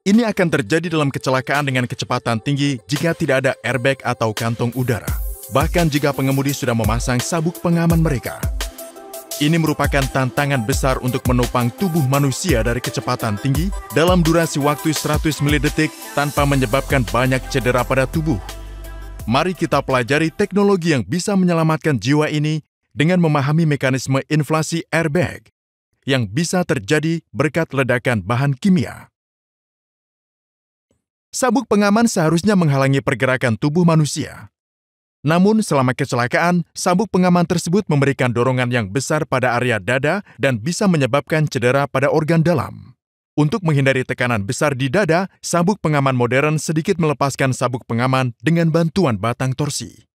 Ini akan terjadi dalam kecelakaan dengan kecepatan tinggi jika tidak ada airbag atau kantong udara. Bahkan jika pengemudi sudah memasang sabuk pengaman mereka. Ini merupakan tantangan besar untuk menopang tubuh manusia dari kecepatan tinggi dalam durasi waktu 100 milidetik tanpa menyebabkan banyak cedera pada tubuh. Mari kita pelajari teknologi yang bisa menyelamatkan jiwa ini dengan memahami mekanisme inflasi airbag yang bisa terjadi berkat ledakan bahan kimia. Sabuk pengaman seharusnya menghalangi pergerakan tubuh manusia. Namun, selama kecelakaan, sabuk pengaman tersebut memberikan dorongan yang besar pada area dada dan bisa menyebabkan cedera pada organ dalam. Untuk menghindari tekanan besar di dada, sabuk pengaman modern sedikit melepaskan sabuk pengaman dengan bantuan batang torsi.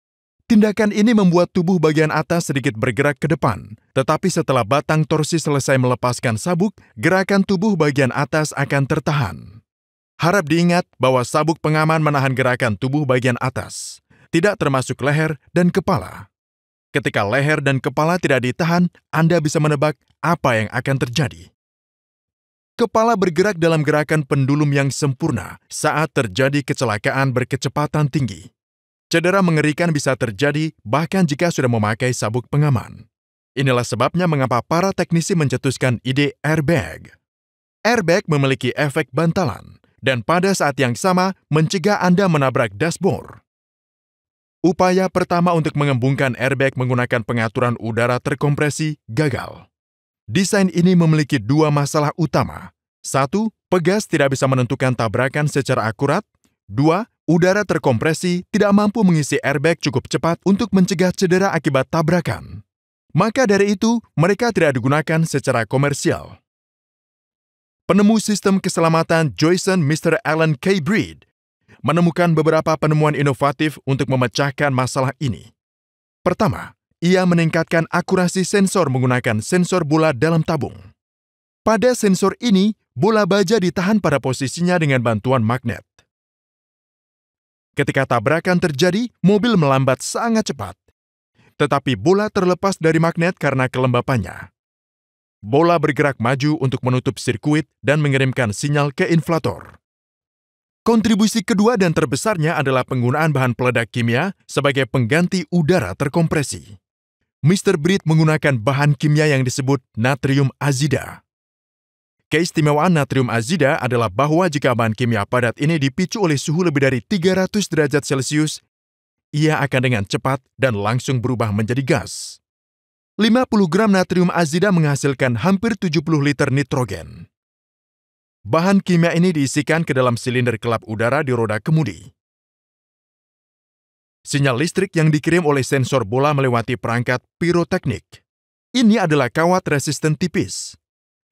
Tindakan ini membuat tubuh bagian atas sedikit bergerak ke depan, tetapi setelah batang torsi selesai melepaskan sabuk, gerakan tubuh bagian atas akan tertahan. Harap diingat bahwa sabuk pengaman menahan gerakan tubuh bagian atas, tidak termasuk leher dan kepala. Ketika leher dan kepala tidak ditahan, Anda bisa menebak apa yang akan terjadi. Kepala bergerak dalam gerakan pendulum yang sempurna saat terjadi kecelakaan berkecepatan tinggi. Cedera mengerikan bisa terjadi bahkan jika sudah memakai sabuk pengaman. Inilah sebabnya mengapa para teknisi mencetuskan ide airbag. Airbag memiliki efek bantalan dan pada saat yang sama mencegah Anda menabrak dashboard. Upaya pertama untuk mengembungkan airbag menggunakan pengaturan udara terkompresi gagal. Desain ini memiliki dua masalah utama. 1. Pegas tidak bisa menentukan tabrakan secara akurat. 2. Udara terkompresi tidak mampu mengisi airbag cukup cepat untuk mencegah cedera akibat tabrakan. Maka dari itu, mereka tidak digunakan secara komersial. Penemu sistem keselamatan Joyson Mr. Alan K. Breed menemukan beberapa penemuan inovatif untuk memecahkan masalah ini. Pertama, ia meningkatkan akurasi sensor menggunakan sensor bola dalam tabung. Pada sensor ini, bola baja ditahan pada posisinya dengan bantuan magnet. Ketika tabrakan terjadi, mobil melambat sangat cepat. Tetapi bola terlepas dari magnet karena kelembapannya. Bola bergerak maju untuk menutup sirkuit dan mengirimkan sinyal ke inflator. Kontribusi kedua dan terbesarnya adalah penggunaan bahan peledak kimia sebagai pengganti udara terkompresi. Mr. Breed menggunakan bahan kimia yang disebut natrium azida. Keistimewaan natrium azida adalah bahwa jika bahan kimia padat ini dipicu oleh suhu lebih dari 300 derajat Celcius, ia akan dengan cepat dan langsung berubah menjadi gas. 50 gram natrium azida menghasilkan hampir 70 liter nitrogen. Bahan kimia ini diisikan ke dalam silinder kelap udara di roda kemudi. Sinyal listrik yang dikirim oleh sensor bola melewati perangkat piroteknik. Ini adalah kawat resisten tipis.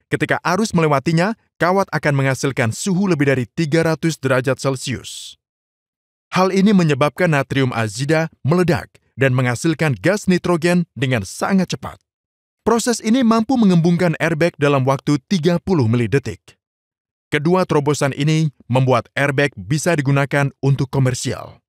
Ketika arus melewatinya, kawat akan menghasilkan suhu lebih dari 300 derajat Celcius. Hal ini menyebabkan natrium azida meledak dan menghasilkan gas nitrogen dengan sangat cepat. Proses ini mampu mengembungkan airbag dalam waktu 30 milidetik. Kedua terobosan ini membuat airbag bisa digunakan untuk komersial.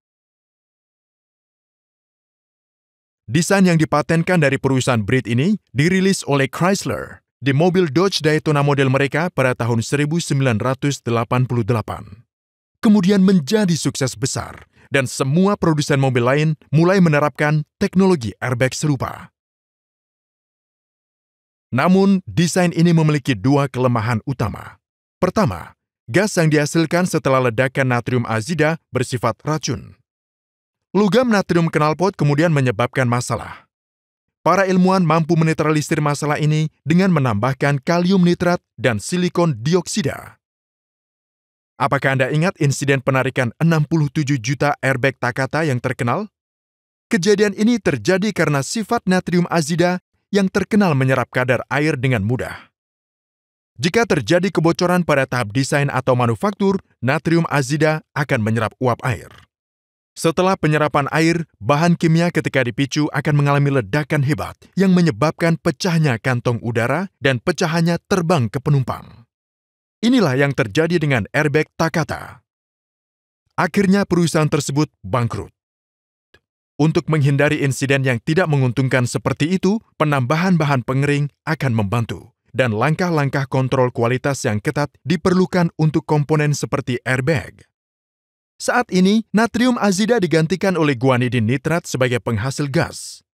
Desain yang dipatenkan dari perusahaan Breed ini dirilis oleh Chrysler di mobil Dodge Daytona model mereka pada tahun 1988. Kemudian menjadi sukses besar, dan semua produsen mobil lain mulai menerapkan teknologi airbag serupa. Namun, desain ini memiliki dua kelemahan utama. Pertama, gas yang dihasilkan setelah ledakan natrium azida bersifat racun. Logam natrium knalpot kemudian menyebabkan masalah. Para ilmuwan mampu menetralisir masalah ini dengan menambahkan kalium nitrat dan silikon dioksida. Apakah Anda ingat insiden penarikan 67 juta airbag Takata yang terkenal? Kejadian ini terjadi karena sifat natrium azida yang terkenal menyerap kadar air dengan mudah. Jika terjadi kebocoran pada tahap desain atau manufaktur, natrium azida akan menyerap uap air. Setelah penyerapan air, bahan kimia ketika dipicu akan mengalami ledakan hebat yang menyebabkan pecahnya kantong udara dan pecahannya terbang ke penumpang. Inilah yang terjadi dengan airbag Takata. Akhirnya perusahaan tersebut bangkrut. Untuk menghindari insiden yang tidak menguntungkan seperti itu, penambahan bahan pengering akan membantu, dan langkah-langkah kontrol kualitas yang ketat diperlukan untuk komponen seperti airbag. Saat ini, natrium azida digantikan oleh guanidin nitrat sebagai penghasil gas.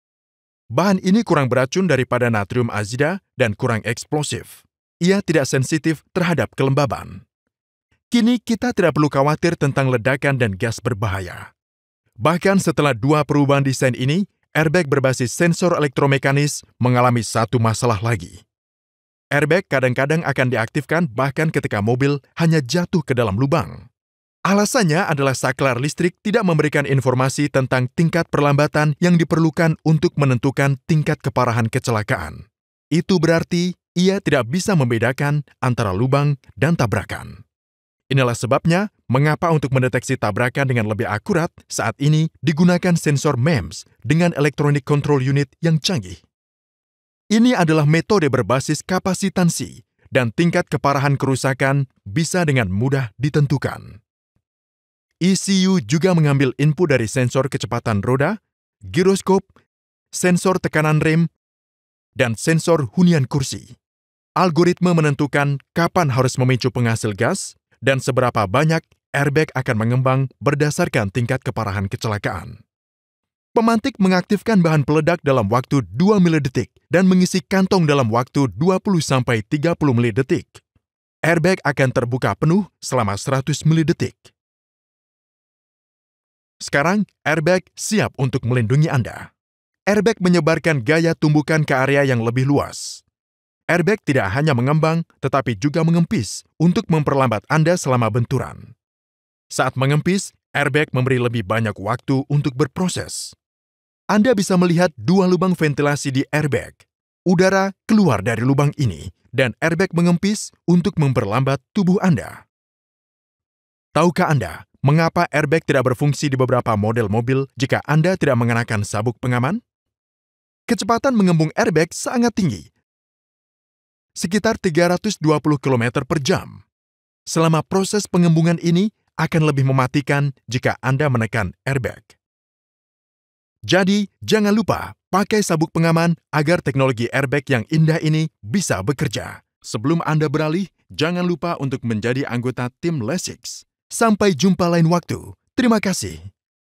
Bahan ini kurang beracun daripada natrium azida dan kurang eksplosif. Ia tidak sensitif terhadap kelembaban. Kini kita tidak perlu khawatir tentang ledakan dan gas berbahaya. Bahkan setelah dua perubahan desain ini, airbag berbasis sensor elektromekanis mengalami satu masalah lagi. Airbag kadang-kadang akan diaktifkan bahkan ketika mobil hanya jatuh ke dalam lubang. Alasannya adalah saklar listrik tidak memberikan informasi tentang tingkat perlambatan yang diperlukan untuk menentukan tingkat keparahan kecelakaan. Itu berarti ia tidak bisa membedakan antara lubang dan tabrakan. Inilah sebabnya mengapa untuk mendeteksi tabrakan dengan lebih akurat saat ini digunakan sensor MEMS dengan Electronic Control Unit yang canggih. Ini adalah metode berbasis kapasitansi dan tingkat keparahan kerusakan bisa dengan mudah ditentukan. ECU juga mengambil input dari sensor kecepatan roda, giroskop, sensor tekanan rem, dan sensor hunian kursi. Algoritma menentukan kapan harus memicu penghasil gas dan seberapa banyak airbag akan mengembang berdasarkan tingkat keparahan kecelakaan. Pemantik mengaktifkan bahan peledak dalam waktu 2 milidetik dan mengisi kantong dalam waktu 20-30 milidetik. Airbag akan terbuka penuh selama 100 milidetik. Sekarang, airbag siap untuk melindungi Anda. Airbag menyebarkan gaya tumbukan ke area yang lebih luas. Airbag tidak hanya mengembang, tetapi juga mengempis untuk memperlambat Anda selama benturan. Saat mengempis, airbag memberi lebih banyak waktu untuk berproses. Anda bisa melihat dua lubang ventilasi di airbag. Udara keluar dari lubang ini, dan airbag mengempis untuk memperlambat tubuh Anda. Tahukah Anda mengapa airbag tidak berfungsi di beberapa model mobil jika Anda tidak mengenakan sabuk pengaman? Kecepatan mengembung airbag sangat tinggi, sekitar 320 km per jam. Selama proses pengembungan ini akan lebih mematikan jika Anda menekan airbag. Jadi, jangan lupa pakai sabuk pengaman agar teknologi airbag yang indah ini bisa bekerja. Sebelum Anda beralih, jangan lupa untuk menjadi anggota tim Lasix. Sampai jumpa lain waktu. Terima kasih.